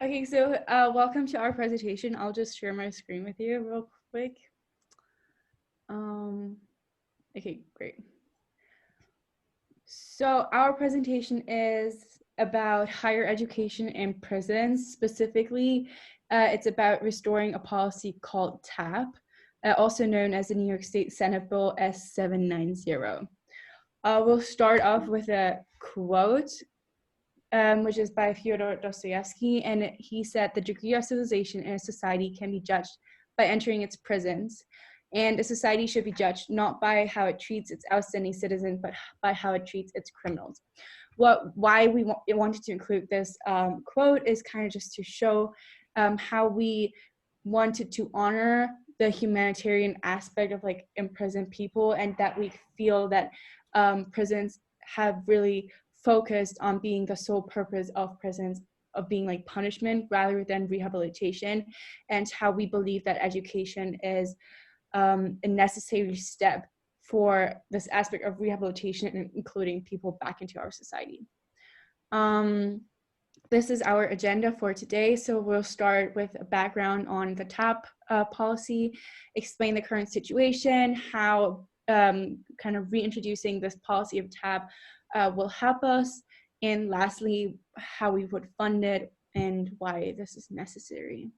Okay, so welcome to our presentation. I'll just share my screen with you real quick. Okay, great. So our presentation is about higher education in prisons. Specifically, it's about restoring a policy called TAP, also known as the New York State Senate Bill S790. We'll start off with a quote, which is by Fyodor Dostoevsky, and he said, "The degree of civilization in a society can be judged by entering its prisons, and a society should be judged not by how it treats its outstanding citizens, but by how it treats its criminals." Why we wanted to include this quote is kind of just to show how we wanted to honor the humanitarian aspect of like imprisoned people, and that we feel that prisons have really focused on being the sole purpose of prisons of being like punishment rather than rehabilitation, and how we believe that education is a necessary step for this aspect of rehabilitation and including people back into our society. This is our agenda for today. So we'll start with a background on the TAP policy, explain the current situation, how kind of reintroducing this policy of TAP will help us, and lastly, how we would fund it and why this is necessary.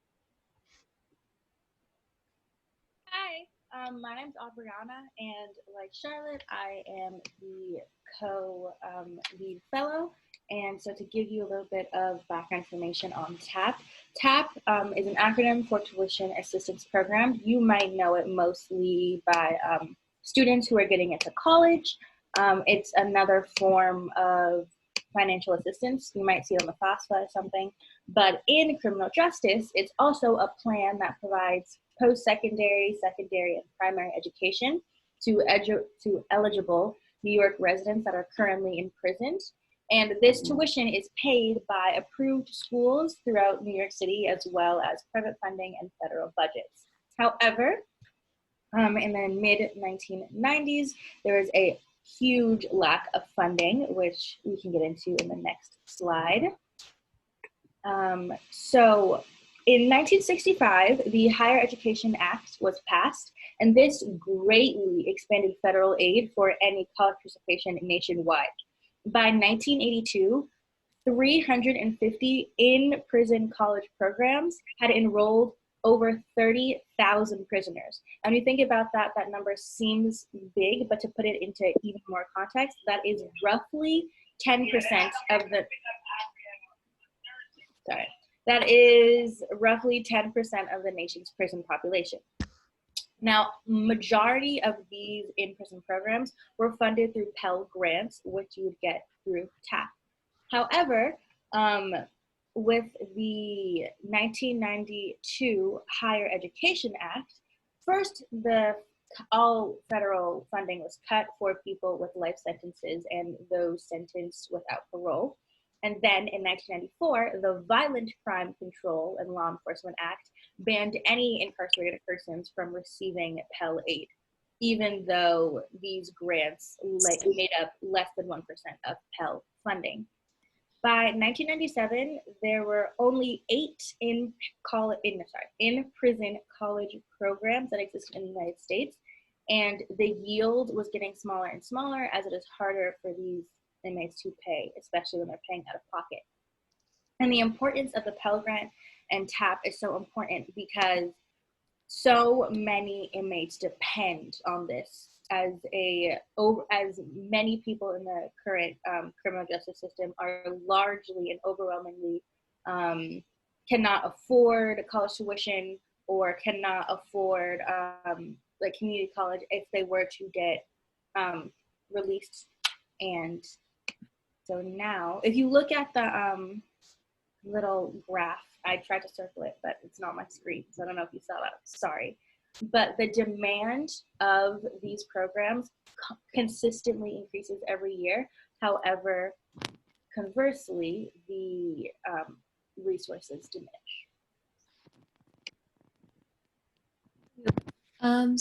Hi, my name's Aubriana, and like Charlotte, I am the co-lead fellow. And so to give you a little bit of background information on TAP, TAP is an acronym for Tuition Assistance Program. You might know it mostly by students who are getting into college. It's another form of financial assistance. You might see it on the FAFSA or something. But in criminal justice, it's also a plan that provides post-secondary, secondary, and primary education to eligible New York residents that are currently imprisoned. And this tuition is paid by approved schools throughout New York City, as well as private funding and federal budgets. However, in the mid-1990s, there was a huge lack of funding, which we can get into in the next slide. So in 1965, the Higher Education Act was passed, and this greatly expanded federal aid for any college participation nationwide. By 1982, 350 in-prison college programs had enrolled over 30,000 prisoners. And when you think about that, that number seems big, but to put it into even more context, that is roughly 10% of the, that is roughly 10% of the nation's prison population. Now, majority of these in-prison programs were funded through Pell Grants, which you would get through TAP. However, with the 1992 Higher Education Act, first, all federal funding was cut for people with life sentences and those sentenced without parole. And then in 1994, the Violent Crime Control and Law Enforcement Act banned any incarcerated persons from receiving Pell aid, even though these grants made up less than 1% of Pell funding. By 1997, there were only 8 in-prison college programs that existed in the United States, and the yield was getting smaller and smaller as it is harder for these inmates to pay, especially when they're paying out of pocket. And the importance of the Pell Grant and TAP is so important because so many inmates depend on this, as many people in the current criminal justice system are largely and overwhelmingly cannot afford college tuition or cannot afford like community college if they were to get released. And so now, if you look at the little graph, I tried to circle it, but it's not on my screen, so I don't know if you saw that, sorry. But the demand of these programs consistently increases every year. However, conversely, the resources diminish.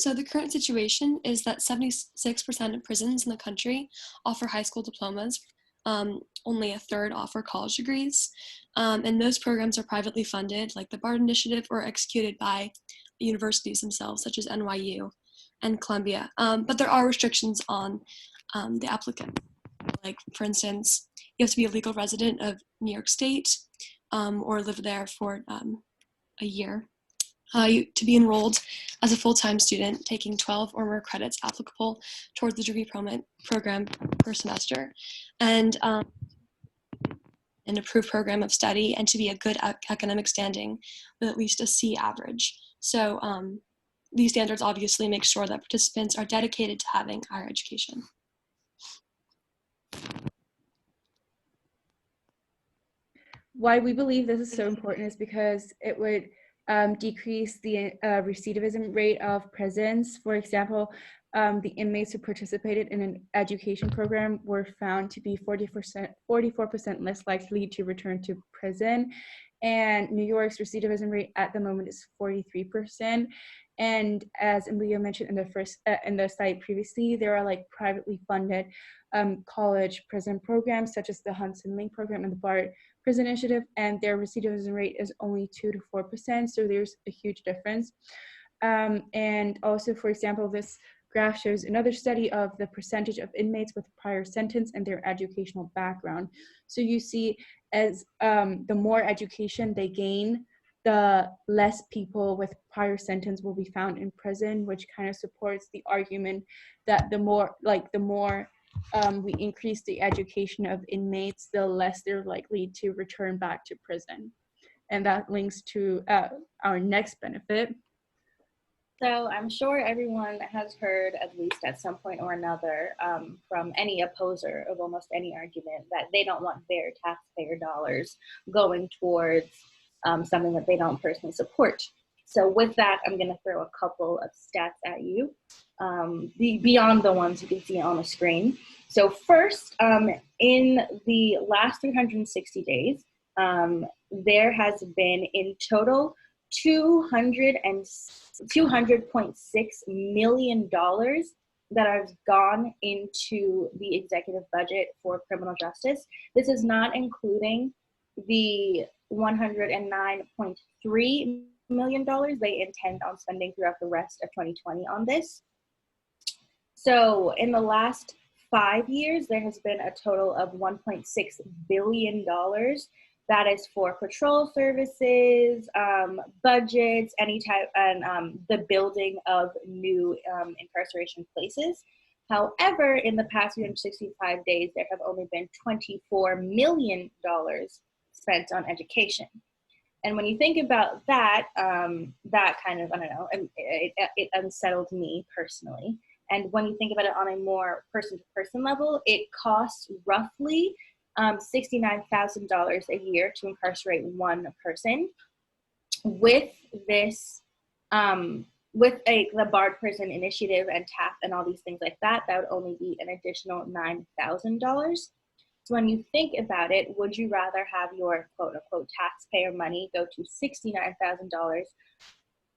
So the current situation is that 76% of prisons in the country offer high school diplomas, only a third offer college degrees. And most programs are privately funded, like the BART Initiative, or executed by universities themselves, such as NYU and Columbia. But there are restrictions on the applicant. Like, for instance, you have to be a legal resident of New York State or live there for a year. To be enrolled as a full-time student, taking 12 or more credits applicable towards the degree program per semester, and an approved program of study, and to be a good academic standing with at least a C average. So these standards obviously make sure that participants are dedicated to having higher education. Why we believe this is so important is because it would decrease the recidivism rate of prisons. For example, the inmates who participated in an education program were found to be 44% less likely to return to prison. And New York's recidivism rate at the moment is 43%. And as Emilio mentioned in the slide previously, there are like privately funded college prison programs such as the Hudson Link program and the BART Prison Initiative, and their recidivism rate is only 2 to 4%. So there's a huge difference. And also, for example, this graph shows another study of the percentage of inmates with prior sentence and their educational background. So you see, as the more education they gain, the less people with prior sentence will be found in prison, which kind of supports the argument that the more we increase the education of inmates, the less they're likely to return back to prison. And that links to our next benefit. So I'm sure everyone has heard, at least at some point or another, from any opposer of almost any argument, that they don't want their taxpayer dollars going towards something that they don't personally support. So with that, I'm going to throw a couple of stats at you, beyond the ones you can see on the screen. So first, in the last 360 days, there has been in total $200.6 million that has gone into the executive budget for criminal justice. This is not including the $109.3 million they intend on spending throughout the rest of 2020 on this. So in the last 5 years, there has been a total of $1.6 billion that is for patrol services, budgets, any type, and the building of new incarceration places. However, in the past 365 days, there have only been $24 million spent on education. And when you think about that, that kind of, I don't know, it unsettled me personally. And when you think about it on a more person-to-person level, it costs roughly $69,000 a year to incarcerate one person. With this, the BART Prison Initiative and TAP and all these things like that, that would only be an additional $9,000. So when you think about it, would you rather have your quote-unquote taxpayer money go to $69,000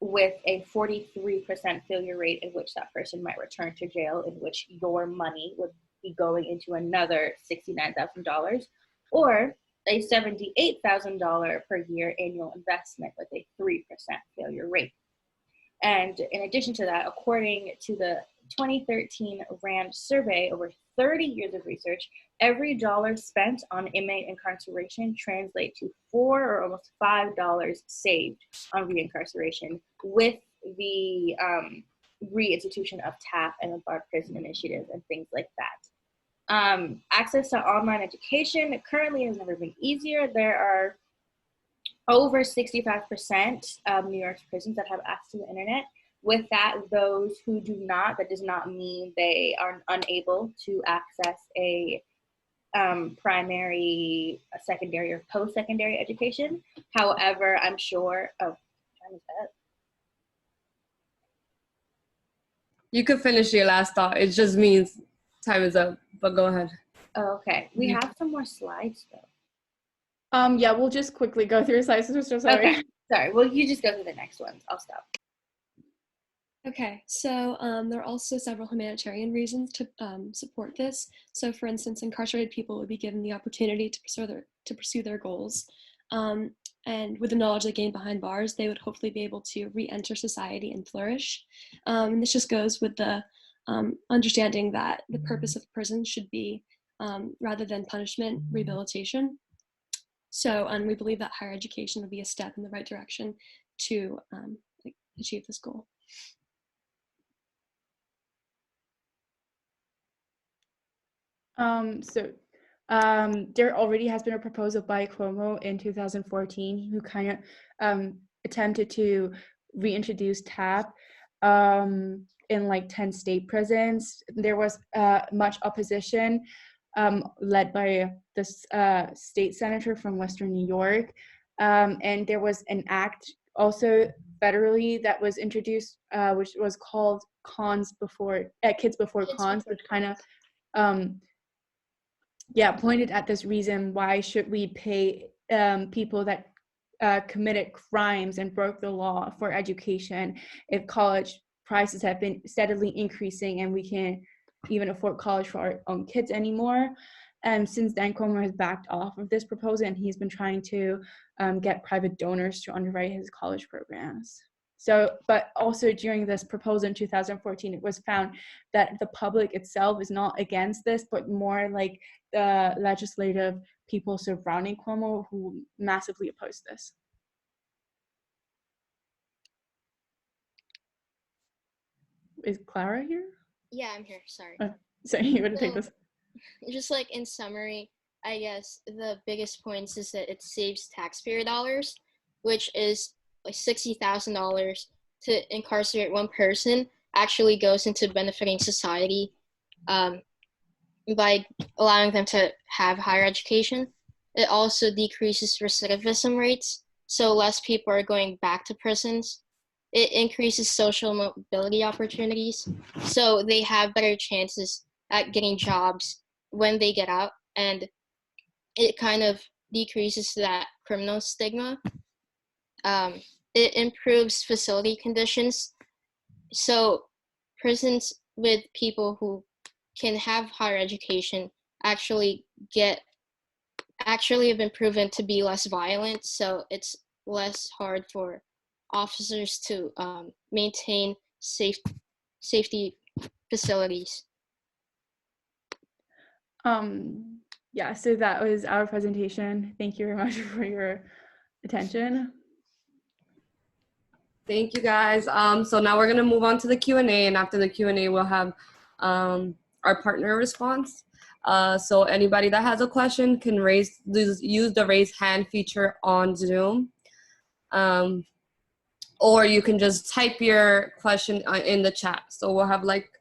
with a 43% failure rate in which that person might return to jail, in which your money would be going into another $69,000, or a $78,000 per year annual investment with a 3% failure rate? And in addition to that, according to the 2013 RAND survey, over 30 years of research, every dollar spent on inmate incarceration translates to $4 or almost $5 saved on reincarceration with the reinstitution of TAP and the BART Prison Initiative and things like that. Access to online education currently has never been easier. There are over 65% of New York's prisons that have access to the internet. With that, those who do not, that does not mean they are unable to access a primary, a secondary, or post-secondary education. However, I'm sure, time is up. You could finish your last thought. It just means time is up, but go ahead. Okay, we have some more slides though. Yeah, we'll just quickly go through slides. So sorry. Okay, sorry. Well, you just go through the next ones. I'll stop. Okay, so there are also several humanitarian reasons to support this. So, for instance, incarcerated people would be given the opportunity to pursue their goals, um, and with the knowledge they gain behind bars, they would hopefully be able to re-enter society and flourish. And this just goes with the understanding that the purpose of prison should be, rather than punishment, rehabilitation. So, we believe that higher education would be a step in the right direction to achieve this goal. There already has been a proposal by Cuomo in 2014 who kind of attempted to reintroduce TAP in like 10 state prisons. There was much opposition led by this state senator from Western New York. And there was an act also federally that was introduced, which was called Kids Before Cons, which kind of pointed at this reason why should we pay people that committed crimes and broke the law for education if college prices have been steadily increasing and we can't even afford college for our own kids anymore. And since then, Cuomo has backed off of this proposal, and he's been trying to get private donors to underwrite his college programs. So, but also during this proposal in 2014, it was found that the public itself is not against this, but more like the legislative people surrounding Cuomo who massively oppose this. Is Clara here? Yeah, I'm here. Sorry. Sorry, you want to take this? Just like in summary, I guess the biggest points is that it saves taxpayer dollars, which is like $60,000 to incarcerate one person actually goes into benefiting society by allowing them to have higher education. It also decreases recidivism rates, so less people are going back to prisons. It increases social mobility opportunities, so they have better chances at getting jobs when they get out, and it kind of decreases that criminal stigma. It improves facility conditions, so prisons with people who can have higher education actually have been proven to be less violent, so it's less hard for officers to maintain safety facilities. Yeah, so that was our presentation. Thank you very much for your attention. Thank you, guys. So now we're gonna move on to the Q&A, and after the Q&A, we'll have our partner response. So anybody that has a question can use the raise hand feature on Zoom. Or you can just type your question in the chat. So we'll have like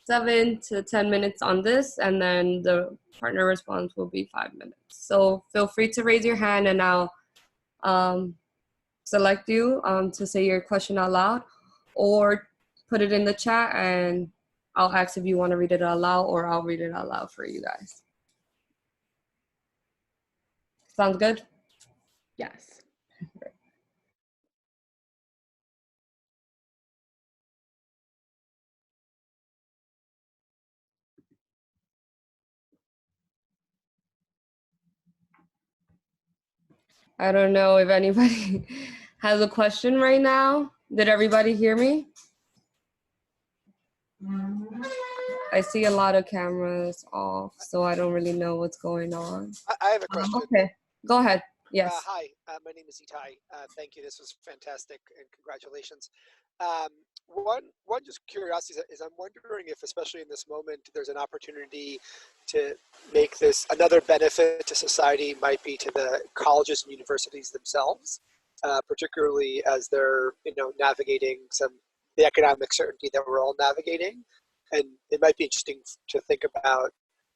7 to 10 minutes on this, and then the partner response will be 5 minutes. So feel free to raise your hand, and I'll select you to say your question out loud, or put it in the chat and I'll ask if you want to read it out loud, or I'll read it out loud for you guys. Sounds good? Yes. I don't know if anybody has a question right now. Did everybody hear me? I see a lot of cameras off, so I don't really know what's going on. I have a question. Okay, go ahead. Yes. Hi, my name is Itai. Thank you. This was fantastic, and congratulations. One just curiosity is I'm wondering if, especially in this moment, there's an opportunity to make this another benefit to society might be to the colleges and universities themselves, particularly as they're navigating the economic certainty that we're all navigating. And it might be interesting to think about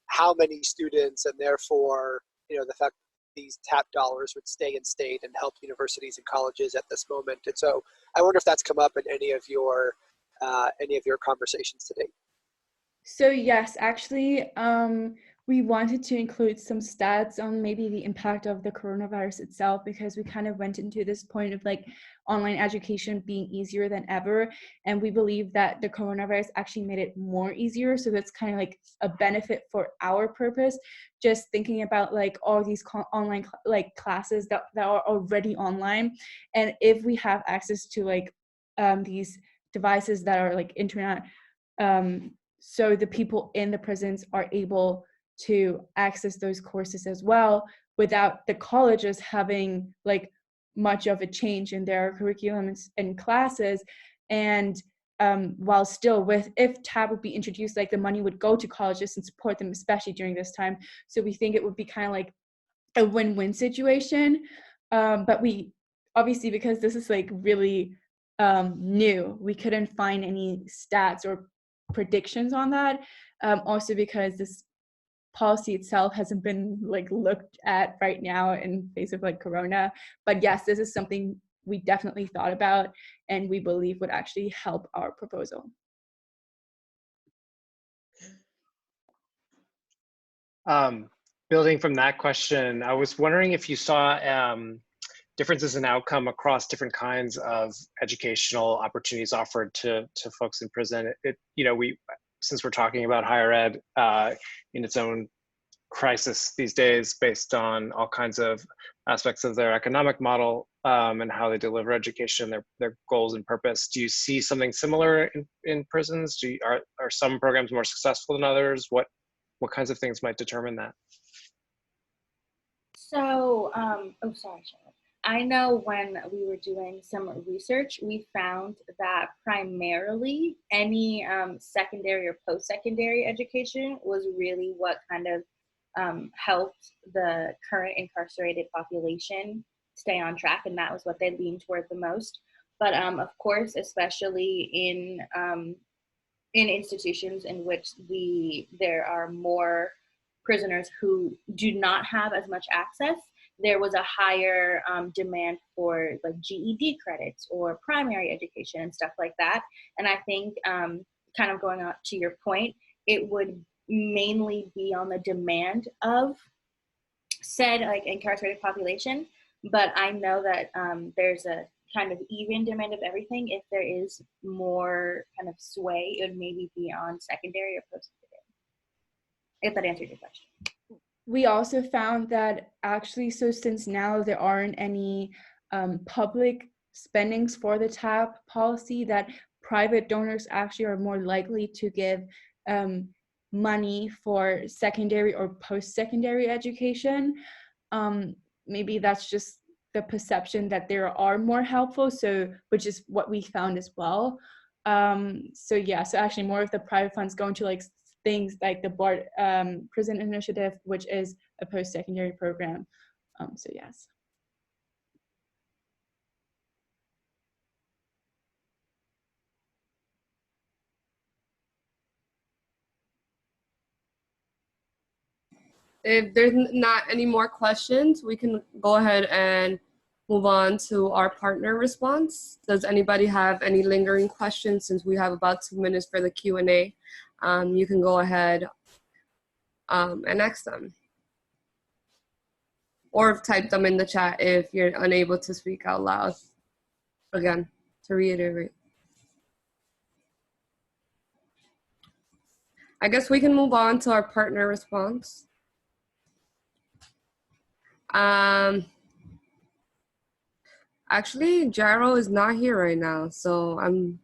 how many students, and therefore the fact these TAP dollars would stay in state and help universities and colleges at this moment. And so I wonder if that's come up in any of your conversations today. So yes, actually, we wanted to include some stats on maybe the impact of the coronavirus itself, because we kind of went into this point of like online education being easier than ever. And we believe that the coronavirus actually made it more easier. So that's kind of like a benefit for our purpose, just thinking about like all these online like classes that are already online. And if we have access to like these devices that are like internet, so the people in the prisons are able to access those courses as well, without the colleges having like much of a change in their curriculum and classes. And while still with, if TAB would be introduced, like the money would go to colleges and support them, especially during this time. So we think it would be kind of like a win-win situation. But we obviously, because this is like really new, we couldn't find any stats or predictions on that. Also because this policy itself hasn't been like looked at right now in face of like corona. But yes, this is something we definitely thought about and we believe would actually help our proposal. Building from that question, I was wondering if you saw differences in outcome across different kinds of educational opportunities offered to folks in prison. You know, since we're talking about higher ed in its own crisis these days, based on all kinds of aspects of their economic model and how they deliver education, their goals and purpose. Do you see something similar in prisons? Are some programs more successful than others? What kinds of things might determine that? So, oh, sorry, Charlotte. I know when we were doing some research, we found that primarily any secondary or post-secondary education was really what kind of helped the current incarcerated population stay on track, and that was what they leaned toward the most. But of course, especially in institutions in which there are more prisoners who do not have as much access, there was a higher demand for like GED credits or primary education and stuff like that. And I think kind of going on to your point, it would mainly be on the demand of said like incarcerated population. But I know that there's a kind of even demand of everything. If there is more kind of sway, it would maybe be on secondary or post-secondary, if that answered your question. We also found that actually, so since now there aren't any public spendings for the TAP policy, that private donors actually are more likely to give money for secondary or post-secondary education. Maybe that's just the perception that there are more helpful, so which is what we found as well. So yeah, so actually more of the private funds going to like things like the BART Prison Initiative, which is a post-secondary program. So yes. If there's not any more questions, we can go ahead and move on to our partner response. Does anybody have any lingering questions? Since we have about 2 minutes for the Q&A, you can go ahead and ask them. Or type them in the chat if you're unable to speak out loud. Again, to reiterate. I guess we can move on to our partner response. Actually, Jaro is not here right now, so I'm...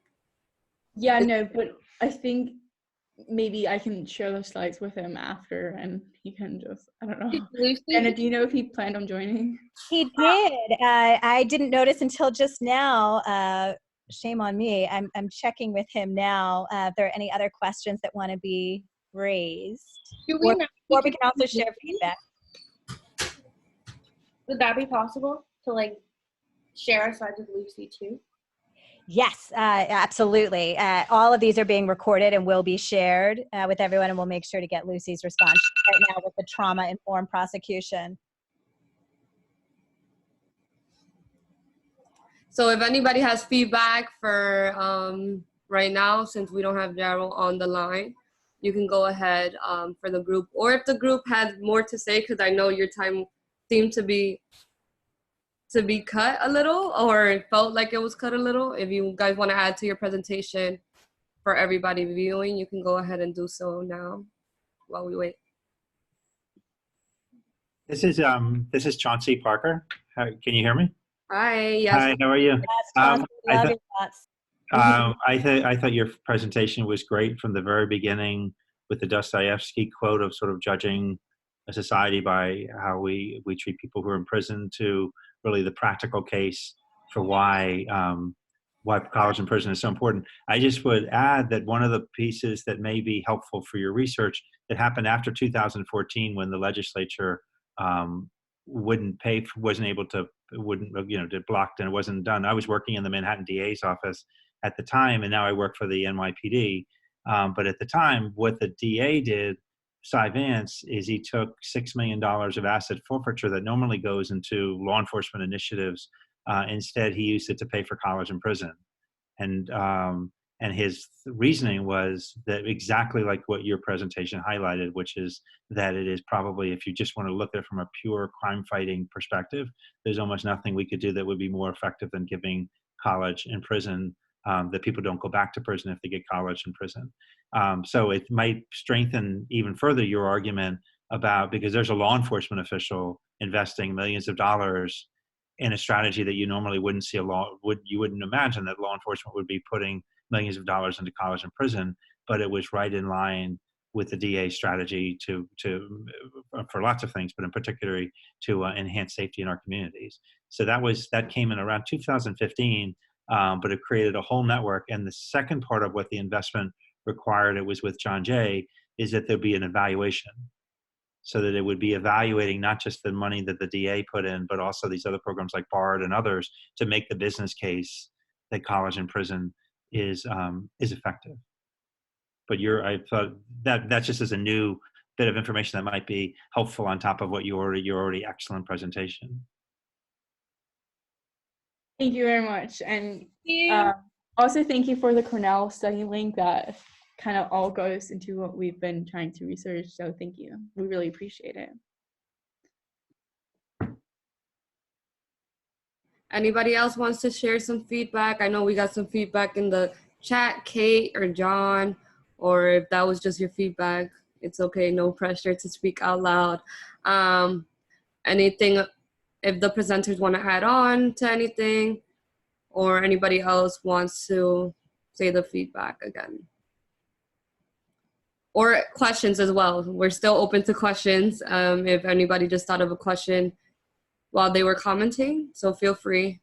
Yeah, no, but I think maybe I can share the slides with him after and he can just, I don't know. Anna, do you know if he planned on joining? He did. I didn't notice until just now. Shame on me. I'm checking with him now if there are any other questions that want to be raised. Or we can also share feedback. Would that be possible to like share our slides with Lucy too? Yes, absolutely. All of these are being recorded and will be shared with everyone, and we'll make sure to get Lucy's response right now with the trauma-informed prosecution. So if anybody has feedback for right now, since we don't have Daryl on the line, you can go ahead for the group. Or if the group had more to say, because I know your time seemed to be cut a little, or it felt like it was cut a little. If you guys want to add to your presentation for everybody viewing, you can go ahead and do so now while we wait. This is Chauncey Parker. Can you hear me? Hi, yes. Hi, how are you? Yes, Chauncey, love your thoughts. I thought your presentation was great from the very beginning, with the Dostoevsky quote of sort of judging a society by how we treat people who are in prison, to really the practical case for why college and prison is so important. I just would add that one of the pieces that may be helpful for your research that happened after 2014, when the legislature wasn't able to, did blocked and it wasn't done. I was working in the Manhattan DA's office at the time, and now I work for the NYPD. But at the time, what the DA did, Cy Vance, is he took $6 million of asset forfeiture that normally goes into law enforcement initiatives. Instead, he used it to pay for college and prison. And his reasoning was that exactly like what your presentation highlighted, which is that it is probably, if you just want to look at it from a pure crime fighting perspective, there's almost nothing we could do that would be more effective than giving college and prison, that people don't go back to prison if they get college and prison. So it might strengthen even further your argument about, because there's a law enforcement official investing millions of dollars in a strategy that you normally wouldn't see you wouldn't imagine that law enforcement would be putting millions of dollars into college and prison, but it was right in line with the DA strategy for lots of things, but in particular to enhance safety in our communities. So that came in around 2015, but it created a whole network. And the second part of what the investment required, it was with John Jay, is that there'd be an evaluation, so that it would be evaluating not just the money that the DA put in, but also these other programs like BARD and others, to make the business case that college and prison is effective. But I thought that's just as a new bit of information that might be helpful on top of what your already excellent presentation. Thank you very much. And also thank you for the Cornell study link that kind of all goes into what we've been trying to research. So thank you. We really appreciate it. Anybody else wants to share some feedback? I know we got some feedback in the chat, Kate or John, or if that was just your feedback, it's okay. No pressure to speak out loud. Anything, if the presenters want to add on to anything, or anybody else wants to say the feedback again. Or questions as well. We're still open to questions. If anybody just thought of a question while they were commenting, so feel free.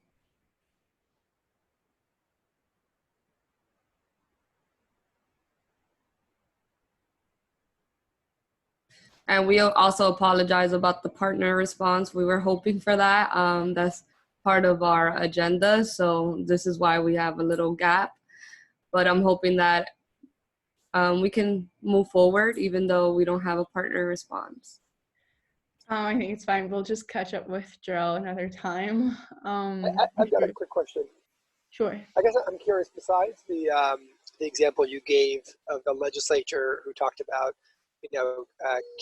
And we also apologize about the partner response. We were hoping for that. That's part of our agenda. So this is why we have a little gap. But I'm hoping that we can move forward even though we don't have a partner response. I think it's fine. We'll just catch up with Jarrell another time. I've got a quick question. Sure. I guess I'm curious, besides the example you gave of the legislature who talked about,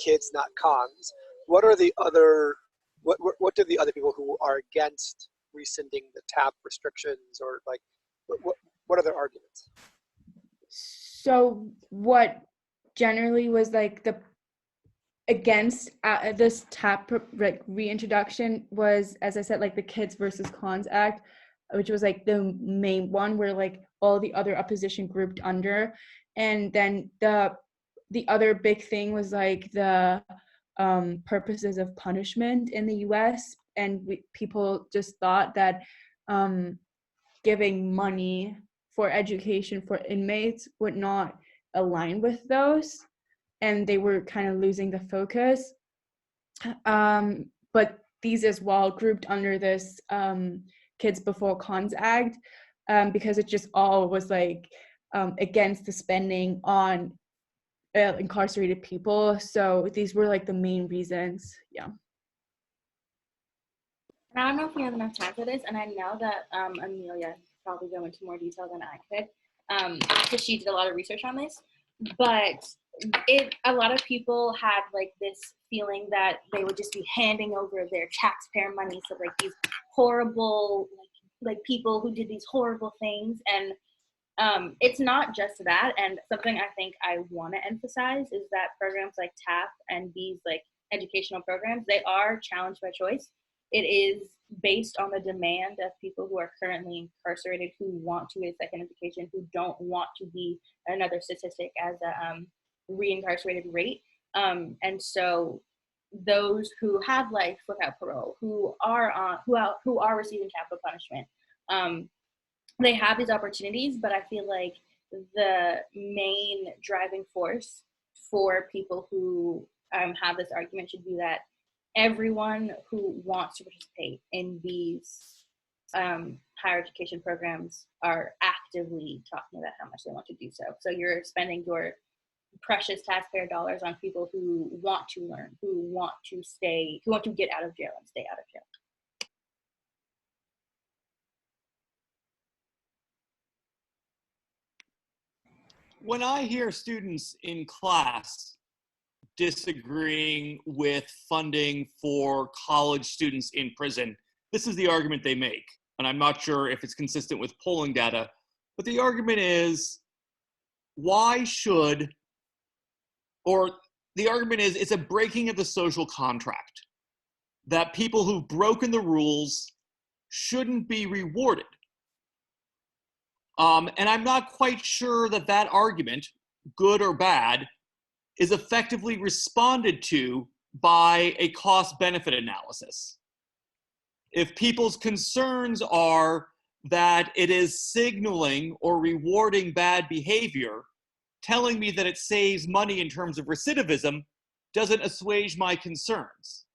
kids, not cons, what are the other, what do the other people who are against rescinding the TAP restrictions, or like, what are their arguments? So what generally was like the against this TAP reintroduction was, as I said, like the Kids versus Cons Act, which was like the main one where like all the other opposition grouped under. And then the other big thing was like the purposes of punishment in the US. And people just thought that giving money for education for inmates would not align with those. And they were kind of losing the focus. But these as well grouped under this Kids Before Cons Act, because it just all was like against the spending on incarcerated people. So these were like the main reasons. Yeah. And I don't know if we have enough time for this, and I know that Amelia probably go into more detail than I could, because she did a lot of research on this. But a lot of people had like this feeling that they would just be handing over their taxpayer money to like these horrible like people who did these horrible things, and it's not just that. And something I think I want to emphasize is that programs like TAP and these like educational programs, they are challenged by choice. It is based on the demand of people who are currently incarcerated, who want to get a second education, who don't want to be another statistic as a reincarcerated rate. And so those who have life without parole, who are receiving capital punishment, they have these opportunities, but I feel like the main driving force for people who have this argument should be that everyone who wants to participate in these higher education programs are actively talking about how much they want to do so. So you're spending your precious taxpayer dollars on people who want to learn, who want to stay, who want to get out of jail and stay out of jail. When I hear students in class disagreeing with funding for college students in prison, this is the argument they make. And I'm not sure if it's consistent with polling data, but the argument is, the argument is it's a breaking of the social contract, that people who've broken the rules shouldn't be rewarded. And I'm not quite sure that that argument, good or bad, is effectively responded to by a cost-benefit analysis. If people's concerns are that it is signaling or rewarding bad behavior, telling me that it saves money in terms of recidivism doesn't assuage my concerns.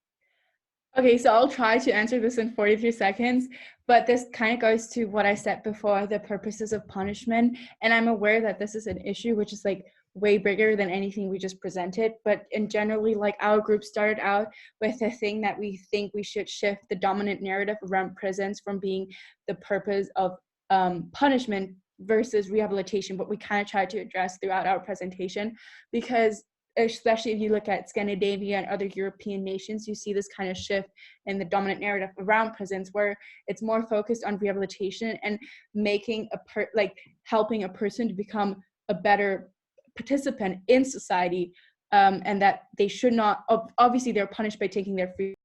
Okay, so I'll try to answer this in 43 seconds, but this kind of goes to what I said before, the purposes of punishment. And I'm aware that this is an issue which is like way bigger than anything we just presented. But in generally, like our group started out with a thing that we think we should shift the dominant narrative around prisons from being the purpose of punishment versus rehabilitation, what we kind of tried to address throughout our presentation, because especially if you look at Scandinavia and other European nations, you see this kind of shift in the dominant narrative around prisons, where it's more focused on rehabilitation and making helping a person to become a better participant in society, and that they should not, obviously they're punished by taking their free